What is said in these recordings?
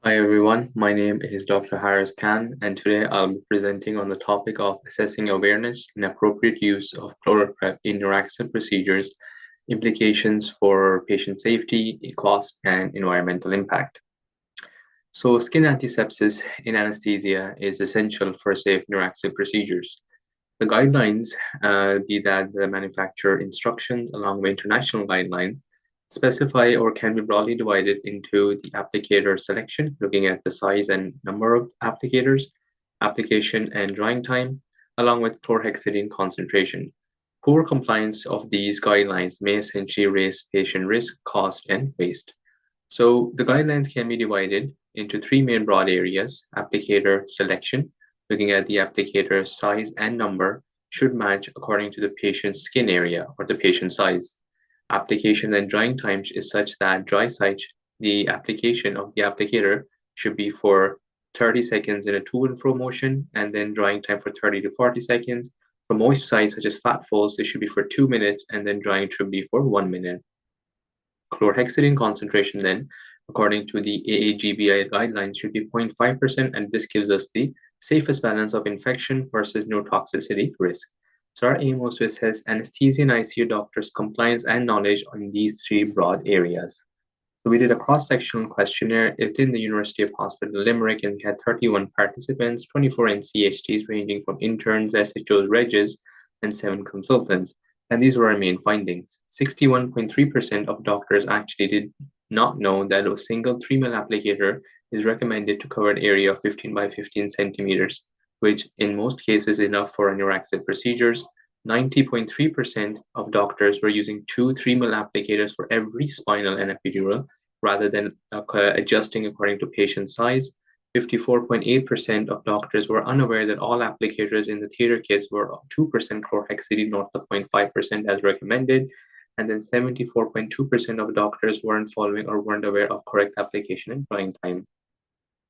Hi everyone, my name is Dr. Haris Khan, and today I'll be presenting on the topic of assessing awareness and appropriate use of ChloraPrep in Neuraxial procedures, implications for patient safety, cost, and environmental impact. So, skin antisepsis in anesthesia is essential for safe Neuraxial procedures. The guidelines, be that the manufacturer instructions along with international guidelines, specify or can be broadly divided into the applicator selection, looking at the size and number of applicators, application and drying time, along with chlorhexidine concentration. Poor compliance of these guidelines may essentially raise patient risk, cost, and waste. So the guidelines can be divided into three main broad areas: applicator selection, looking at the applicator size and number, should match according to the patient's skin area or the patient size. Application and drying time is such that dry site, the application of the applicator should be for 30 seconds in a to and fro motion, and then drying time for 30 to 40 seconds. For moist sites such as fat folds, this should be for 2 minutes, and then drying should be for 1 minute. Chlorhexidine concentration then, according to the AAGBI guidelines, should be 0.5%, and this gives us the safest balance of infection versus no toxicity risk. So our aim was to assess anesthesia and ICU doctors' compliance and knowledge on these three broad areas. So we did a cross-sectional questionnaire within the University of Hospital Limerick, and we had 31 participants, 24 NCHTs ranging from interns, SHOs, regs, and 7 consultants. And these were our main findings. 61.3% of doctors actually did not know that a single 3 ml applicator is recommended to cover an area of 15 by 15 centimeters, which in most cases is enough for neuraxial procedures. 90.3% of doctors were using 2 3 ml applicators for every spinal and epidural rather than adjusting according to patient size. 54.8% of doctors were unaware that all applicators in the theater kits were 2% chlorhexidine, not the 0.5% as recommended. And then 74.2% of doctors weren't following or weren't aware of correct application and drying time.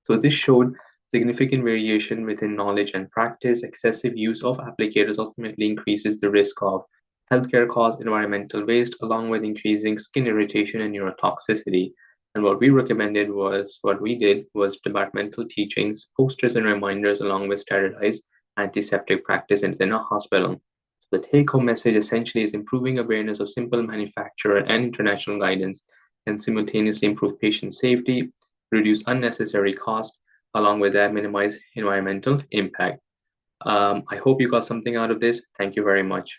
So this showed significant variation within knowledge and practice. Excessive use of applicators ultimately increases the risk of healthcare costs, environmental waste, along with increasing skin irritation and neurotoxicity. And what we did was departmental teachings, posters and reminders, along with standardized antiseptic practice within a hospital. So the take-home message essentially is improving awareness of simple manufacturer and international guidance and simultaneously improve patient safety, reduce unnecessary cost, along with that, minimize environmental impact. I hope you got something out of this. Thank you very much.